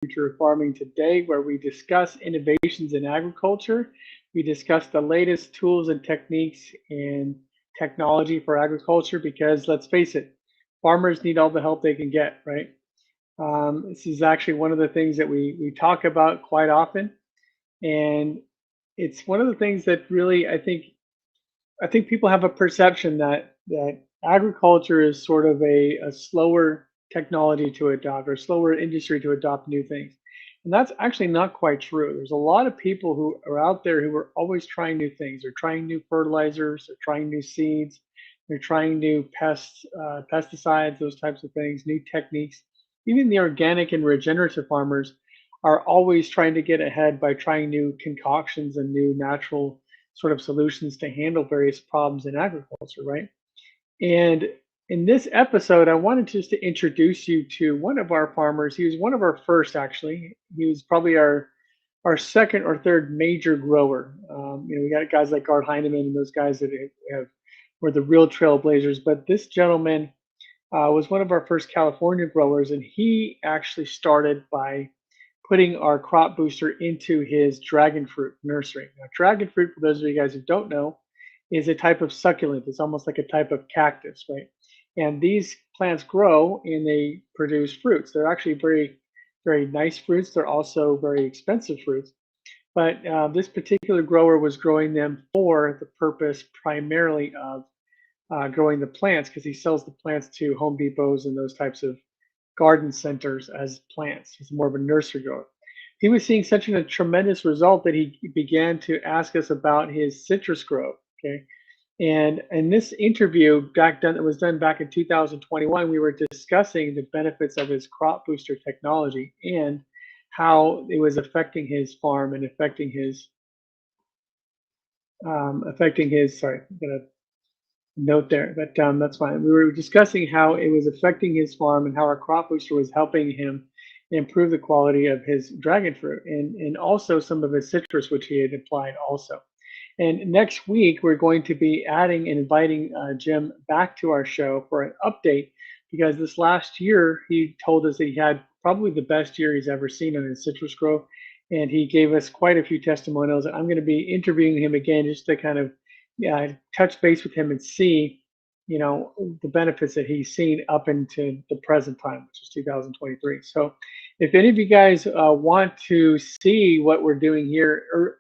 Future of Farming today, where we discuss innovations in agriculture. We discuss the latest tools and techniques in technology for agriculture because let's face it, farmers need all the help they can get, right? This is actually one of the things that we talk about quite often. And it's one of the things that really I think people have a perception that agriculture is sort of a slower technology to adopt or slower industry to adopt new things. And that's actually not quite true. There's a lot of people who are out there who are always trying new things. They're trying new fertilizers, they're trying new seeds, they're trying new pesticides, those types of things, new techniques. Even the organic and regenerative farmers are always trying to get ahead by trying new concoctions and new natural sort of solutions to handle various problems in agriculture, right? And in this episode, I wanted just to introduce you to one of our farmers. He was one of our first, actually. He was probably our second or third major grower. We got guys like Gard Heineman and those guys that were the real trailblazers. But this gentleman was one of our first California growers, and he actually started by putting our crop booster into his dragon fruit nursery. Now, dragon fruit, for those of you guys who don't know, is a type of succulent. It's almost like a type of cactus, right? And these plants grow and they produce fruits. They're actually very, very nice fruits. They're also very expensive fruits. But this particular grower was growing them for the purpose primarily of growing the plants because he sells the plants to Home Depots and those types of garden centers as plants. He's more of a nursery grower. He was seeing such a tremendous result that he began to ask us about his citrus growth. Okay. And in this interview that was done back in 2021, we were discussing the benefits of his crop booster technology and how it was affecting his farm and sorry, I'm gonna note there, but that's fine. We were discussing how it was affecting his farm and how our crop booster was helping him improve the quality of his dragon fruit and also some of his citrus, which he had applied also. And next week, we're going to be adding and inviting Jim back to our show for an update because this last year, he told us that he had probably the best year he's ever seen on his citrus growth. And he gave us quite a few testimonials. I'm going to be interviewing him again just to kind of touch base with him and see, the benefits that he's seen up into the present time, which is 2023. So if any of you guys want to see what we're doing here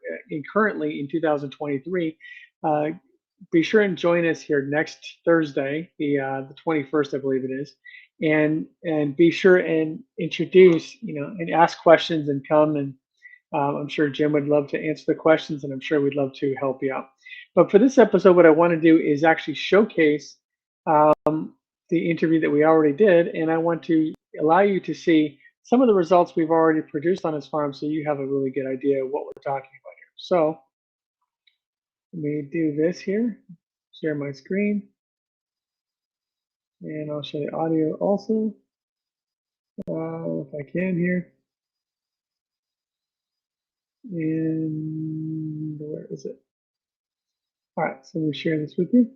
currently in 2023, be sure and join us here next Thursday, the 21st, I believe it is, and be sure and introduce, and ask questions and come and I'm sure Jim would love to answer the questions, and I'm sure we'd love to help you out. But for this episode, what I want to do is actually showcase the interview that we already did, and I want to allow you to see some of the results we've already produced on his farm so you have a really good idea of what we're talking about here. So let me do this here, share my screen, and I'll show the audio also, if I can here. And where is it? All right, so let me share this with you.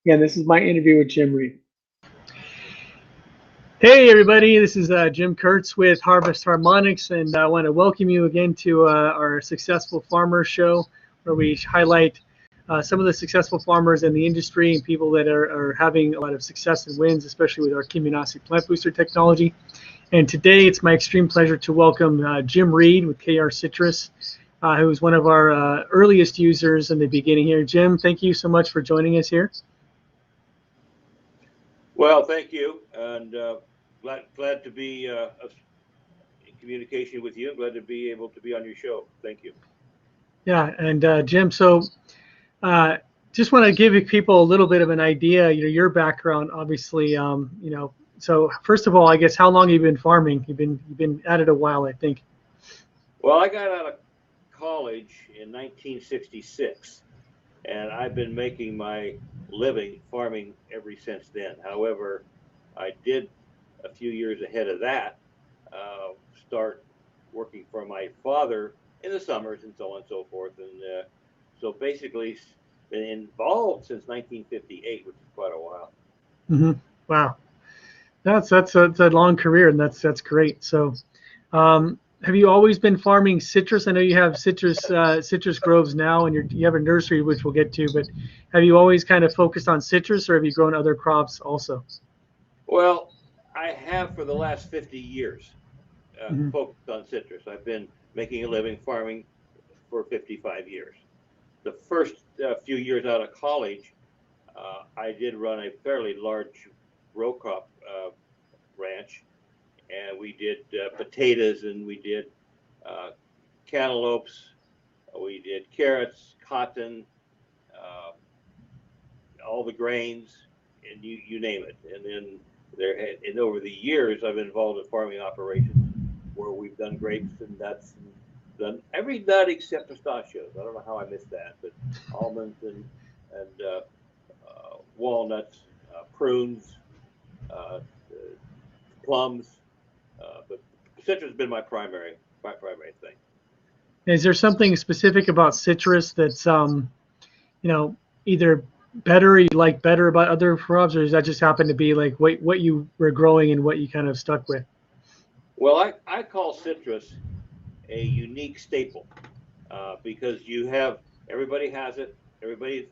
Again, this is my interview with Jim Reed. Hey, everybody, this is Jim Kurtz with Harvest Harmonics, and I want to welcome you again to our Successful Farmers Show, where we highlight some of the successful farmers in the industry and people that are having a lot of success and wins, especially with our Kiminasi plant booster technology. And today, it's my extreme pleasure to welcome Jim Reed with KR Citrus, who was one of our earliest users in the beginning here. Jim, thank you so much for joining us here. Well, thank you, and glad to be in communication with you. Glad to be able to be on your show. Thank you. Yeah, and Jim, so just want to give people a little bit of an idea. Your background, obviously. So first of all, I guess how long have you been farming? You've been at it a while, I think. Well, I got out of college in 1966. And I've been making my living farming ever since then. However, I did a few years ahead of that start working for my father in the summers and so on and so forth. And so basically been involved since 1958, which is quite a while. Mm-hmm. Wow. That's a long career, and that's great. So, have you always been farming citrus? I know you have citrus groves now, and you have a nursery, which we'll get to. But have you always kind of focused on citrus, or have you grown other crops also? Well, I have for the last 50 years Hmm. focused on citrus. I've been making a living farming for 55 years. The first few years out of college, I did run a fairly large row crop ranch, and we did potatoes, and we did uh, cantaloupes, we did carrots, cotton, uh, all the grains, and you name it. And then and over the years, I've been involved in farming operations where we've done grapes and nuts, and done every nut except pistachios. I don't know how I missed that, but almonds and walnuts, prunes, uh, plums. But citrus has been my primary thing. Is there something specific about citrus that's you know, either better you like better about other crops, or does that just happen to be like what you were growing and what you kind of stuck with? Well, I call citrus a unique staple because you have everybody has it. Everybody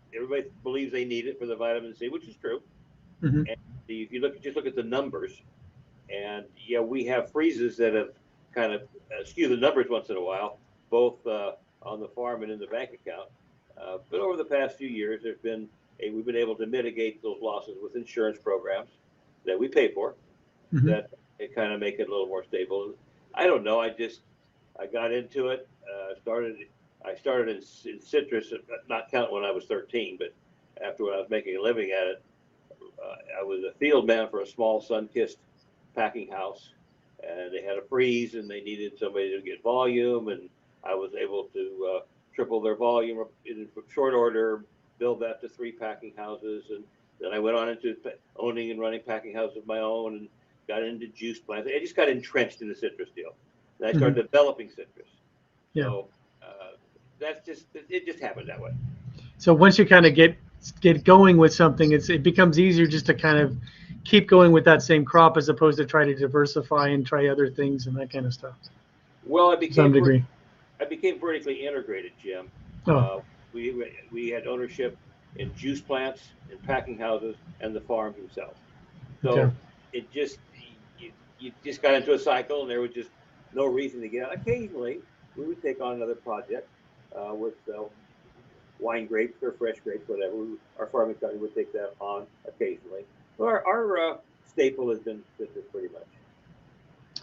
believes they need it for the vitamin C, which is true. Hmm. And if you look at the numbers, and yeah, we have freezes that have kind of skew the numbers once in a while, both on the farm and in the bank account. But over the past few years, we've been able to mitigate those losses with insurance programs that we pay for Hmm. that it kind of make it a little more stable. I don't know. I got into it. I started in citrus, not counting when I was 13, but after when I was making a living at it, I was a field man for a small sun-kissed packing house, and they had a freeze, and they needed somebody to get volume, and I was able to triple their volume in short order, build that to 3 packing houses, and then I went on into owning and running packing houses of my own, and got into juice plants. I just got entrenched in the citrus deal, and I Hmm. started developing citrus. Yeah. So that's just it. Just happened that way. So once you kind of get going with something, it becomes easier just to kind of keep going with that same crop as opposed to try to diversify and try other things and that kind of stuff Well, to some degree. I became vertically integrated, Jim. Oh, Uh, we had ownership in juice plants, in packing houses, and the farm himself. okay. So it just you just got into a cycle, and there was just no reason to get out. Occasionally, we would take on another project with wine grapes or fresh grapes, whatever. Our farming company would take that on occasionally. But our staple has been citrus pretty much.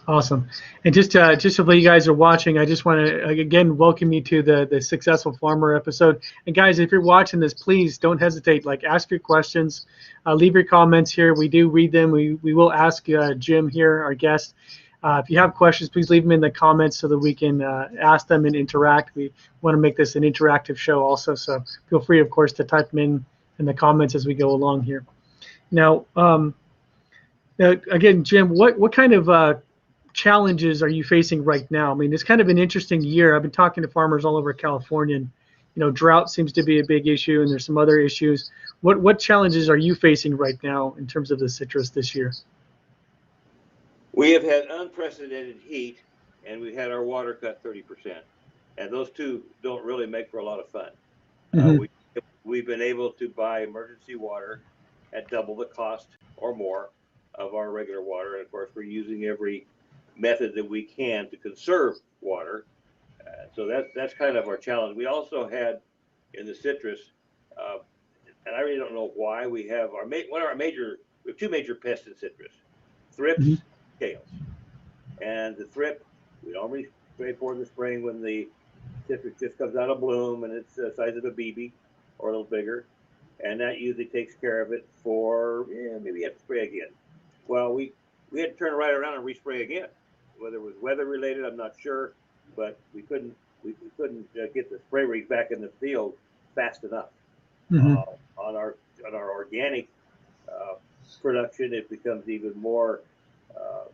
Awesome. And just so you guys are watching, I just want to again welcome you to the Successful Farmer episode. And guys, if you're watching this, please don't hesitate. Like, ask your questions, leave your comments here. We do read them. We will ask Jim here, our guest. If you have questions, please leave them in the comments so that we can ask them and interact. We want to make this an interactive show also, so feel free, of course, to type them in the comments as we go along here. Now, again, Jim, what kind of challenges are you facing right now? I mean, it's kind of an interesting year. I've been talking to farmers all over California, and drought seems to be a big issue, and there's some other issues. What challenges are you facing right now in terms of the citrus this year? We have had unprecedented heat, and we had our water cut 30%. And those two don't really make for a lot of fun. Uh, Hmm. we, we've been able to buy emergency water at double the cost or more of our regular water. And of course, we're using every method that we can to conserve water. So that's kind of our challenge. We also had in the citrus, uh, and I really don't know why, we have we have 2 major pests in citrus: Hmm. thrips, scales. And the thrip, we normally spray for in the spring when the citrus just comes out of bloom and it's the size of a BB or a little bigger. And that usually takes care of it for, maybe you have to spray again. Well, we had to turn it right around and respray again. Whether it was weather related, I'm not sure, but we couldn't get the spray rig back in the field fast enough. Hmm. Uh, on our organic uh, production, it becomes even more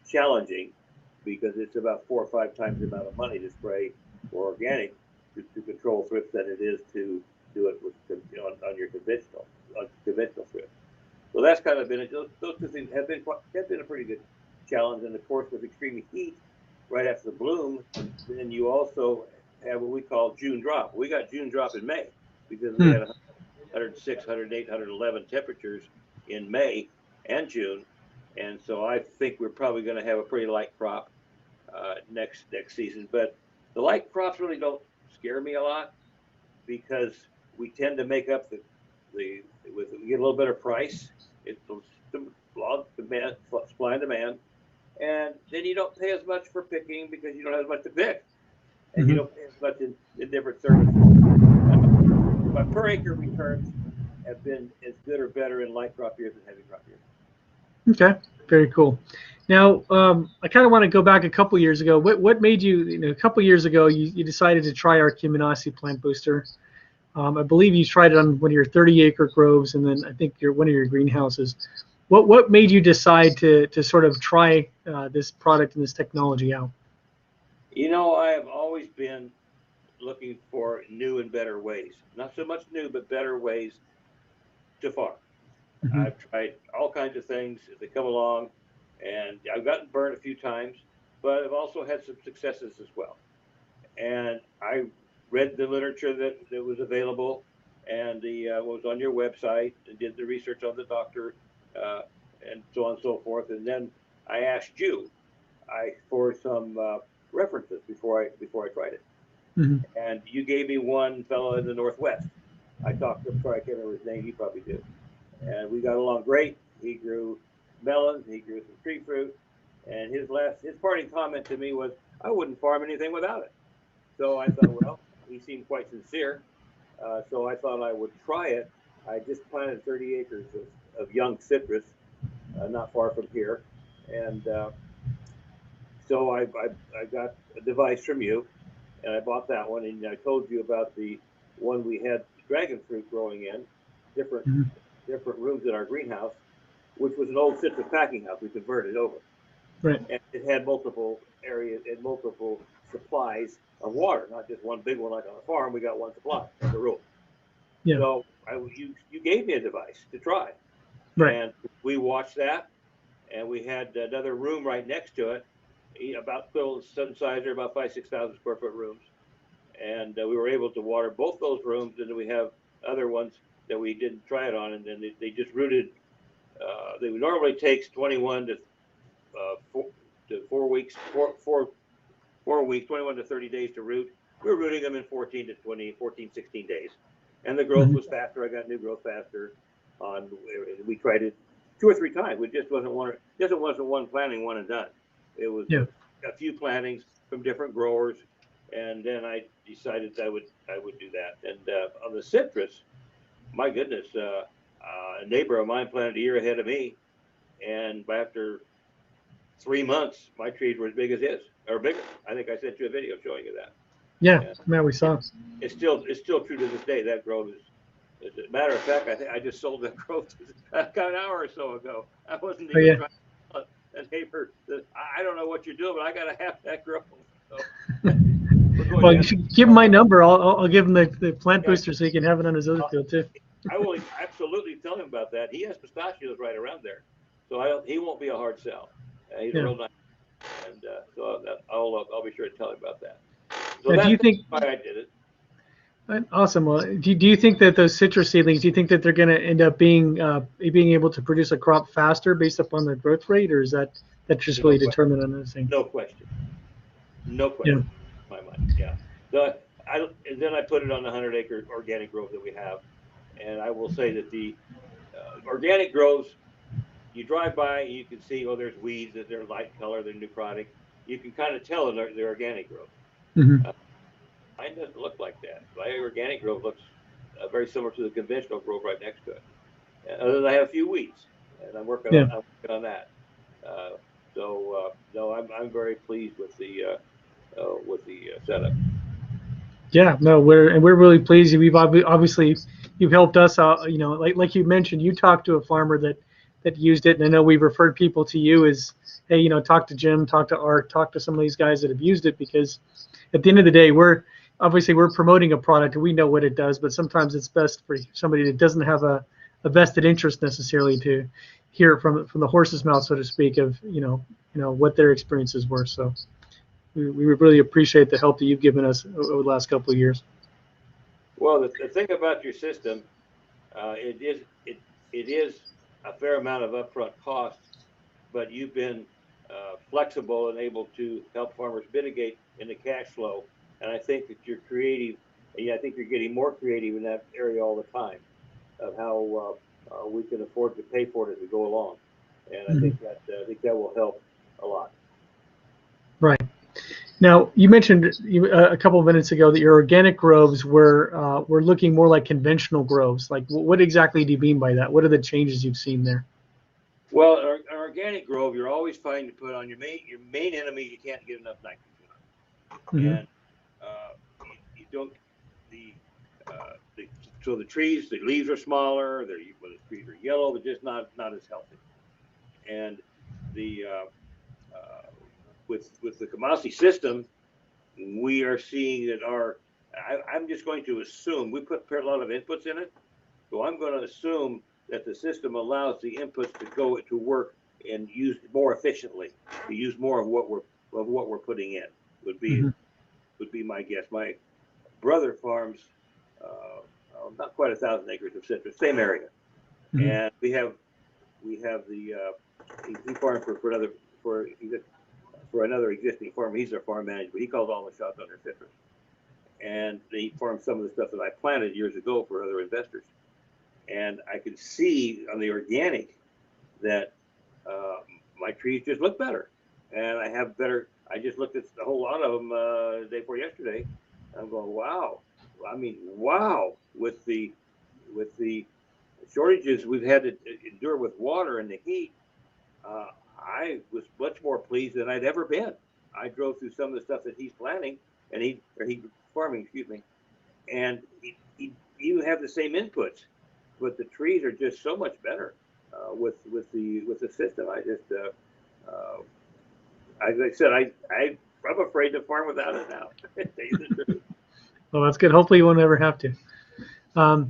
challenging because it's about 4 or 5 times the amount of money to spray for organic to control thrips than it is to do it with on your conventional thrips. So that's kind of been it. Those two things have been a pretty good challenge. And of course, with extreme heat right after the bloom, then you also have what we call June drop. We got June drop in May because we had 106, 108, 111 temperatures in May and June, and so I think we're probably going to have a pretty light crop next season. But the light crops really don't scare me a lot because we tend to make up the we get a little better price. It's law of demand, supply and demand, and then you don't pay as much for picking because you don't have as much to pick, and you don't pay as much in different services. But per acre returns have been as good or better in light crop years than heavy crop years. Okay, very cool. Now, I kind of want to go back a couple years ago. What made you, a couple years ago, you decided to try our Cuminosity plant booster? I believe you tried it on one of your 30-acre groves, and then I think one of your greenhouses. What made you decide to sort of try this product and this technology out? I have always been looking for new and better ways. Not so much new, but better ways to farm. I've tried all kinds of things as they come along, and I've gotten burnt a few times, but I've also had some successes as well. And I read the literature that was available and what was on your website, and did the research on the doctor and so on and so forth. And then I asked you for some references before I tried it. And you gave me one fellow in the Northwest. I talked to him, sorry, I can't remember his name, you probably do. And we got along great. He grew melons, he grew some tree fruit, and his parting comment to me was, I wouldn't farm anything without it. So I thought, well, he seemed quite sincere. So I thought I would try it. I just planted 30 acres of young citrus, not far from here. And so I got a device from you, and I bought that one. And I told you about the one we had dragon fruit growing in, different rooms in our greenhouse, which was an old citrus packing house. We converted over. Right. And it had multiple areas and multiple supplies of water, not just one big one like on a farm. We got one supply as a rule. Yeah. So you gave me a device to try. Right. And we watched that, and we had another room right next to it, about equivalent size, or about 5,000-6,000 square foot rooms. And we were able to water both those rooms, and then we have other ones that we didn't try it on, and then they just rooted. They normally takes 21 to 4 weeks, 21 to 30 days to root. We were rooting them in 14, 16 days. And the growth was faster. I got new growth faster. We tried it 2 or 3 times. It just wasn't one planting, one and done. It was a few plantings from different growers, and then I decided I would do that. And on the citrus, my goodness, a neighbor of mine planted a year ahead of me, and after 3 months, my trees were as big as his, or bigger. I think I sent you a video showing you that. Yeah, man, we saw. It's still true to this day. That growth is, as a matter of fact, I think I just sold that growth an hour or so ago. I wasn't even trying to a neighbor that I don't know what you're doing, but I got to have that growth. So, well, you should give him my number. I'll give him the plant booster so he can have it on his other field too. I will absolutely tell him about that. He has pistachios right around there, so he won't be a hard sell. He's a real nice, and so I'll be sure to tell him about that. So now, do you think why I did it? Awesome. Well, do you think that those citrus seedlings, do you think that they're going to end up being able to produce a crop faster based upon their growth rate, or is that just really determined on this thing? No question. No question. In my mind. Yeah. And then I put it on the 100-acre organic grove that we have, and I will say that the organic groves, you drive by, you can see, there's weeds, that they're light color, they're necrotic. You can kind of tell they're organic growth. Mine doesn't look like that. My organic grove looks very similar to the conventional grove right next to it. Other than I have a few weeds, and I'm working on that. No, I'm very pleased with the setup. Yeah, no, we're really pleased. We've obviously you've helped us out. Like you mentioned, you talked to a farmer that used it, and I know we've referred people to you as, hey, talk to Jim, talk to Art, talk to some of these guys that have used it, because at the end of the day, we're promoting a product and we know what it does, but sometimes it's best for somebody that doesn't have a a vested interest necessarily to hear it from the horse's mouth, so to speak, of what their experiences were. So we really appreciate the help that you've given us over the last couple of years. Well, the thing about your system, it is a fair amount of upfront cost, but you've been flexible and able to help farmers mitigate in the cash flow. And I think that you're creative, and I think you're getting more creative in that area all the time of how we can afford to pay for it as we go along. And I think that will help a lot. Right. Now, you mentioned a couple of minutes ago that your organic groves were looking more like conventional groves. Like, what exactly do you mean by that? What are the changes you've seen there? Well, an organic grove, you're always trying to put on your main enemy. You can't get enough nitrogen on, and you don't so the trees, the leaves are smaller. When the trees are yellow, they're just not as healthy. And the with the Kamasi system, we are seeing that I'm just going to assume we put a lot of inputs in it, so I'm going to assume that the system allows the inputs to go to work and use more efficiently, to use more of what we're putting in would be my guess. My brother farms not quite 1,000 acres of citrus, same area, and we have the he farms for another existing farm. He's our farm manager, but he calls all the shots on their citrus, and he farms some of the stuff that I planted years ago for other investors. And I can see on the organic that my trees just look better, and I have better. I just looked at a whole lot of them the day before yesterday. I'm going, wow. I mean, wow! With the shortages we've had to endure with water and the heat, I was much more pleased than I'd ever been. I drove through some of the stuff that he's planting, and he farming, excuse me, and he even have the same inputs, but the trees are just so much better with the system. I just, as I said, I'm afraid to farm without it now. Well, that's good. Hopefully, you won't ever have to. I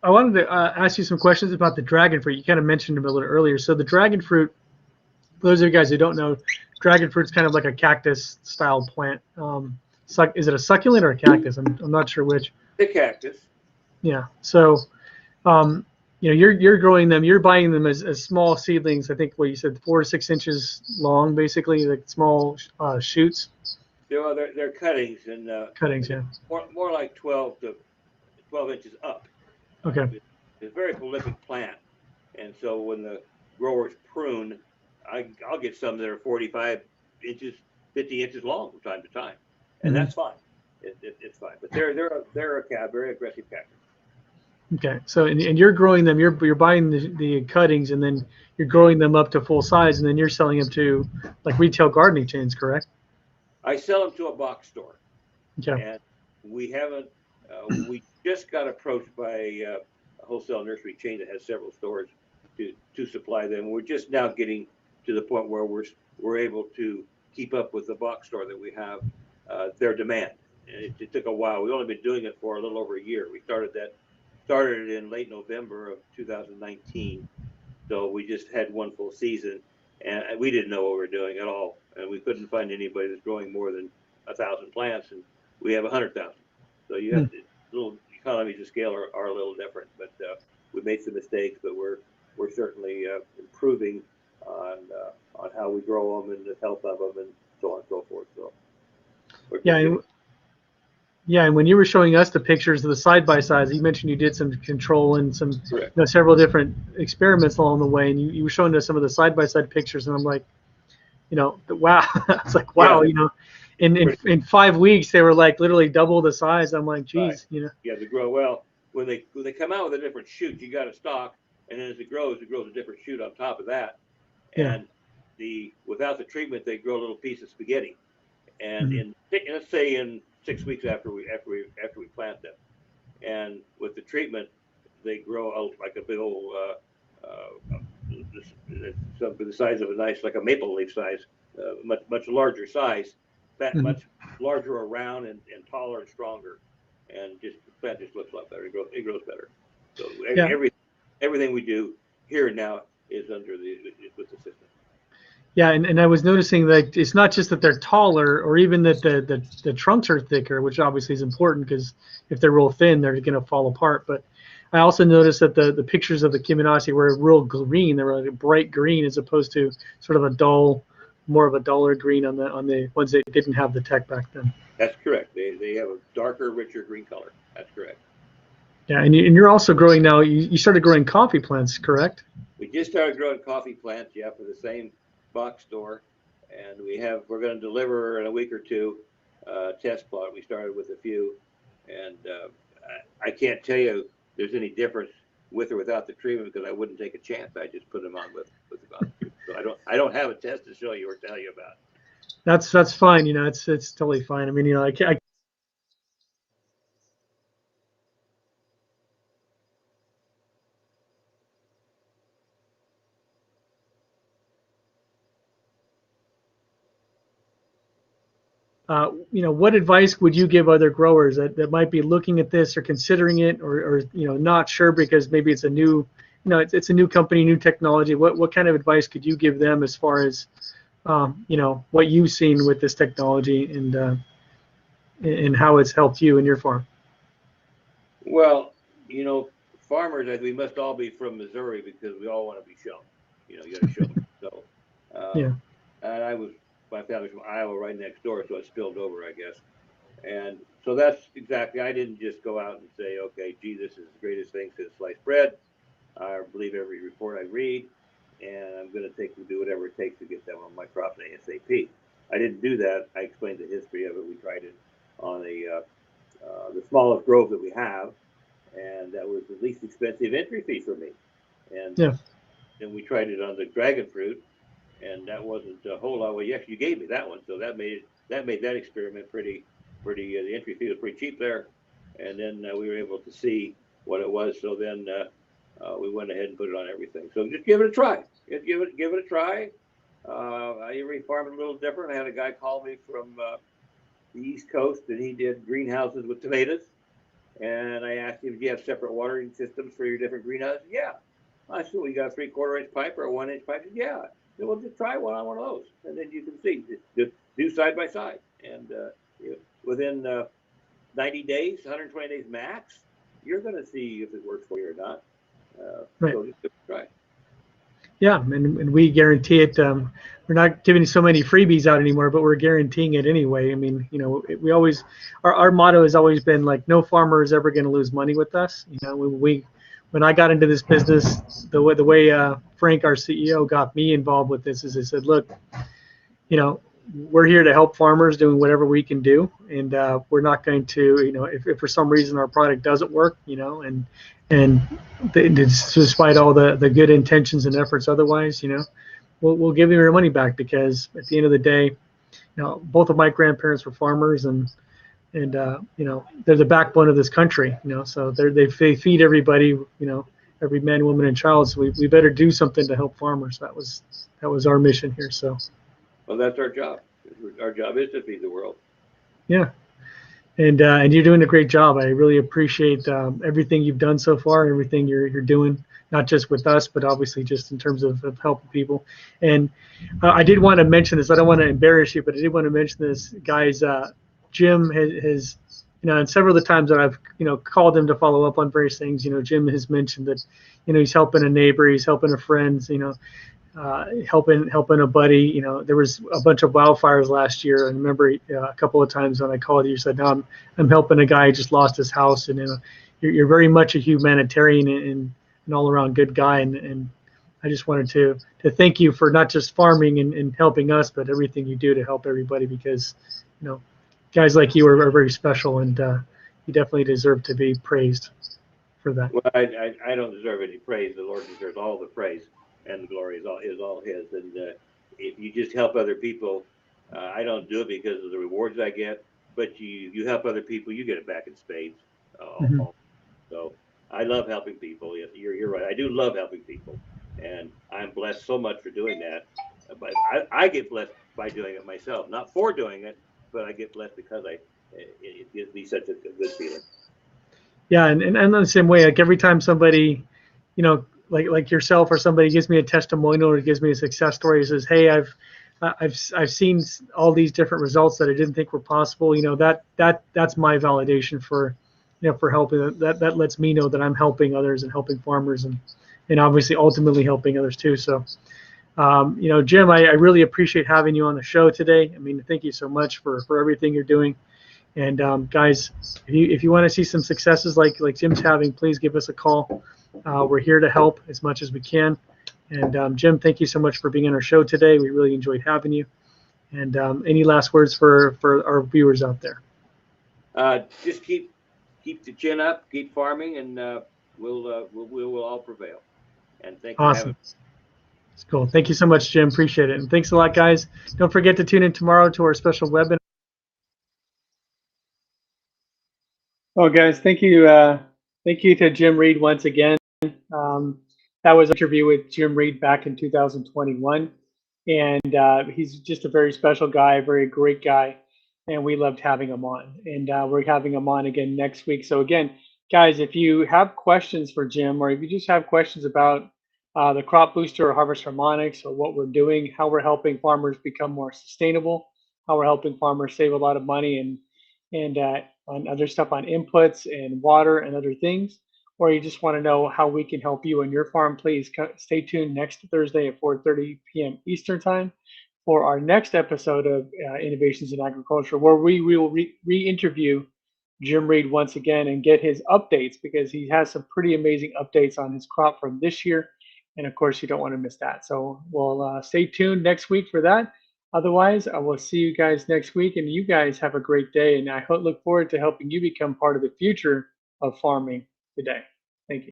wanted to ask you some questions about the dragon fruit. You kind of mentioned them a little earlier. So the dragon fruit, for those of you guys who don't know, dragon fruit's kind of like a cactus-style plant. Is it a succulent or a cactus? I'm not sure which. The cactus. Yeah. So, you're growing them. You're buying them as small seedlings. I think what you said, 4 to 6 inches long, basically, like small shoots. They're cuttings and Cuttings, yeah. More like 12 inches up. Okay. It's a very prolific plant, and so when the growers prune, I'll get some that are 45 inches, 50 inches long from time to time, and that's fine. It's fine. But they're a very aggressive cactus. Okay. So and you're growing them. You're buying the cuttings, and then you're growing them up to full size, and then you're selling them to like retail gardening chains, correct? I sell them to a box store. Okay. And we haven't. We just got approached by a wholesale nursery chain that has several stores to supply them. We're just now getting to the point where we're able to keep up with the box store that we have their demand. And it took a while. We've only been doing it for a little over a year. We started it in late November of 2019. So we just had one full season, and we didn't know what we were doing at all. And we couldn't find anybody that's growing more than 1,000 plants, and we have 100,000. So you have little economies of scale are a little different, but we made some mistakes, but we're certainly improving on how we grow them and the health of them and so on and so forth. So and when you were showing us the pictures of the side-by-sides, you mentioned you did some control and some several different experiments along the way, and you were showing us some of the side-by-side pictures, and I'm like, wow. It's like, wow, in 5 weeks they were like literally double the size. I'm like, geez, Yeah, they grow well. When they come out with a different shoot, you got to stock, and then as it grows a different shoot on top of that. And without the treatment, they grow a little piece of spaghetti. And let's say in 6 weeks after we plant them, and with the treatment, they grow like a big old the size of a nice, like a maple leaf size, much larger size, much larger around and taller and stronger, and just the plant just looks a lot better. It grows better. So everything we do here now is under with the system. Yeah, and I was noticing that it's not just that they're taller, or even that the trunks are thicker, which obviously is important because if they're real thin, they're going to fall apart. But I also noticed that the pictures of the Kiminasi were real green. They were like a bright green as opposed to sort of a dull, more of a duller green on the ones that didn't have the tech back then. That's correct. They have a darker, richer green color. That's correct. Yeah, and you're also growing now. You started growing coffee plants, correct? We just started growing coffee plants, yeah, for the same box store, and we're going to deliver in a week or two test plot. We started with a few, and I can't tell you there's any difference with or without the treatment because I wouldn't take a chance. I just put them on with the treatment. So I don't have a test to show you or tell you about. That's fine. You know, it's totally fine. I mean, you know, I you know, what advice would you give other growers that might be looking at this or considering it, or you know, not sure because maybe it's a new, you know, it's a new company, new technology. What kind of advice could you give them as far as, you know, what you've seen with this technology and how it's helped you in your farm? Well, you know, farmers, we must all be from Missouri because we all want to be shown. You know, you got to show them. So, Yeah. and my family's from Iowa, right next door, so it spilled over, I guess. And so that's exactly. I didn't just go out and say, okay, gee, this is the greatest thing since sliced bread. I believe every report I read, and I'm going to do whatever it takes to get them on my crops ASAP. I didn't do that. I explained the history of it. We tried it on the smallest grove that we have, and that was the least expensive entry fee for me. And Yeah. then we tried it on the dragon fruit, and that wasn't a whole lot. Well, yes, you gave me that one, so that made that experiment pretty. The entry fee was pretty cheap there, and then we were able to see what it was. So then we went ahead and put it on everything. So just give it a try. Give it a try. Every farm is a little different. I had a guy call me from the East Coast, and he did greenhouses with tomatoes. And I asked him, do you have separate watering systems for your different greenhouses? Yeah. I said, well, you got a 3/4 inch pipe or a 1 inch pipe? Yeah. I said, well, just try one on one of those, and then you can see. Just do side by side, and within 90 days, 120 days max, you're going to see if it works for you or not. Right. So just try. Yeah, and we guarantee it. We're not giving so many freebies out anymore, but we're guaranteeing it anyway. I mean, you know, we always, our motto has always been like, no farmer is ever going to lose money with us. You know, when I got into this business, the way Frank, our CEO, got me involved with this is he said, look, you know, we're here to help farmers doing whatever we can do, and we're not going to, you know, if for some reason our product doesn't work, you know, and despite all the good intentions and efforts otherwise, you know, we'll give you your money back, because at the end of the day, you know, both of my grandparents were farmers, and you know, they're the backbone of this country, you know, so they feed everybody, you know, every man, woman, and child. So we better do something to help farmers. That was our mission here. So. Well, that's our job. Our job is to feed the world. Yeah. And you're doing a great job. I really appreciate everything you've done so far, everything you're doing, not just with us, but obviously just in terms of helping people. And I did want to mention this. I don't want to embarrass you, but I did want to mention this, guys. Jim has, you know, and several of the times that I've, you know, called him to follow up on various things, you know, Jim has mentioned that, you know, he's helping a neighbor, he's helping a friend, you know, helping a buddy. You know, there was a bunch of wildfires last year, and I remember a couple of times when I called you, said, "No, I'm helping a guy who just lost his house." And you know, you're very much a humanitarian and an all-around good guy. And I just wanted to thank you for not just farming and helping us, but everything you do to help everybody, because you know, guys like you are very special, and you definitely deserve to be praised for that. Well, I don't deserve any praise. The Lord deserves all the praise, and the glory is all His. And if you just help other people, I don't do it because of the rewards I get, but you help other people, you get it back in spades. Mm-hmm. So I love helping people. You're right. I do love helping people, and I'm blessed so much for doing that. But I get blessed by doing it myself, not for doing it, but I get blessed because it gives me such a good feeling. Yeah, and I'm the same way. Like every time somebody, you know, like yourself or somebody gives me a testimonial or gives me a success story, says, hey, I've seen all these different results that I didn't think were possible. That's my validation for, for helping. That lets me know that I'm helping others and helping farmers, and obviously ultimately helping others too. So, Jim, I really appreciate having you on the show today. I mean, thank you so much for everything you're doing. And guys, if you want to see some successes like Jim's having, please give us a call. We're here to help as much as we can. And Jim, thank you so much for being on our show today. We really enjoyed having you. And any last words for our viewers out there? Just keep the chin up, keep farming, and we'll all prevail. And thank you. Awesome. It's cool. Thank you so much, Jim. Appreciate it. And thanks a lot, guys. Don't forget to tune in tomorrow to our special webinar. Well, guys, thank you to Jim Reed once again. That was an interview with Jim Reed back in 2021, and he's just a very special guy, a very great guy, and we loved having him on. And we're having him on again next week. So again, guys, if you have questions for Jim, or if you just have questions about the crop booster or harvest harmonics, or what we're doing, how we're helping farmers become more sustainable, how we're helping farmers save a lot of money, and on other stuff on inputs and water and other things, or you just want to know how we can help you on your farm, please stay tuned next Thursday at 4:30 p.m. Eastern Time for our next episode of Innovations in Agriculture, where we will re-interview Jim Reed once again and get his updates, because he has some pretty amazing updates on his crop from this year. And of course, you don't want to miss that. So we'll stay tuned next week for that. Otherwise, I will see you guys next week, and you guys have a great day. And I look forward to helping you become part of the future of farming today.